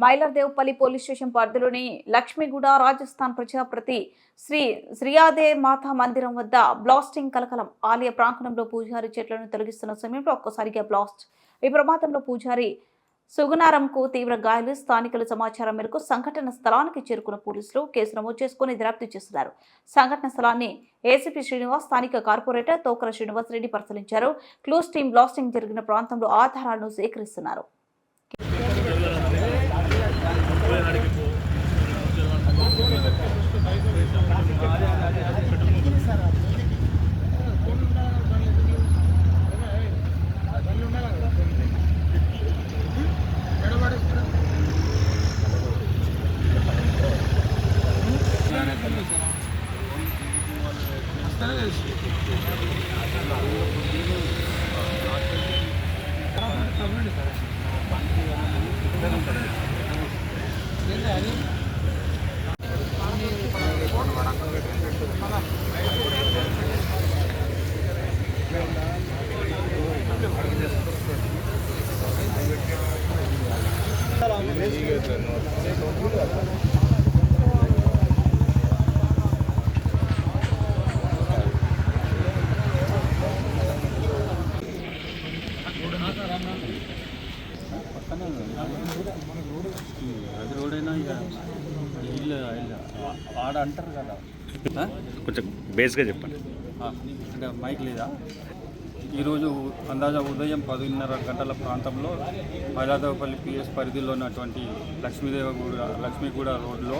మైలర్దేవ్పల్లి police station పరిధిలోని లక్ష్మీగూడ రాజస్థాన్ ప్రజాప్రతి శ్రీ శ్రీయాదే మాతా మందిరం వద్ద బ్లాస్టింగ్ కలకలం. ఆలయ ప్రాంగణంలో పూజారి చెట్లను తొలగిస్తున్న సమయంలో ఒక్కసారిగా బ్లాస్ట్. ఈ ప్రమాదంలో పూజారి సుగుణారంకు తీవ్ర గాయాలు. స్థానికుల సమాచారం మేరకు సంఘటన స్థలానికి చేరుకున్న పోలీసులు కేసు నమోదు చేసుకుని దర్యాప్తు చేస్తున్నారు. సంఘటన స్థలాన్ని ఏసీపీ శ్రీనివాస్, స్థానిక కార్పొరేటర్ తోకల శ్రీనివాస్ రెడ్డి పరిశీలించారు. క్లూస్ టీం బ్లాస్టింగ్ జరిగిన ప్రాంతంలో ఆధారాలను సేకరిస్తున్నారు. అది రోడైనా ఇక ఇల్లు ఆడ అంటారు కదా, కొంచెం బేస్గా చెప్పండి. అంటే మైక్ లేదా. ఈరోజు అందాజ ఉదయం 10:30 గంటల ప్రాంతంలో మైలాదేవపల్లి పిఎస్ పరిధిలో ఉన్నటువంటి లక్ష్మీగూడ రోడ్లో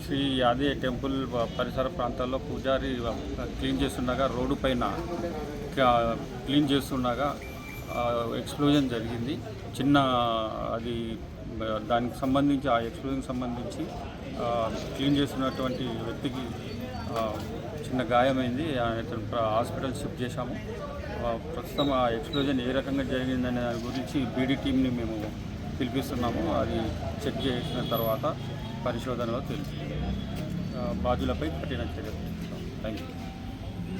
శ్రీ యాదే టెంపుల్ పరిసర ప్రాంతాల్లో పూజారి క్లీన్ చేస్తుండగా, రోడ్డు పైన క్లీన్ చేస్తుండగా ఎక్స్ప్లోజన్ జరిగింది. చిన్న అది దానికి సంబంధించి ఆ ఎక్స్ప్లోజన్కి సంబంధించి క్లీన్ చేస్తున్నటువంటి వ్యక్తికి చిన్న గాయమైంది. హాస్పిటల్ షిఫ్ట్ చేశాము. ప్రస్తుతం ఆ ఎక్స్ప్లోజన్ ఏ రకంగా జరిగిందనే దాని గురించి బీడీ టీంని మేము పిలిపిస్తున్నాము. అది చెక్ చేసిన తర్వాత పరిశోధనలో తెలుసు. బాధ్యులపై కఠిన చర్యలు. Thank you.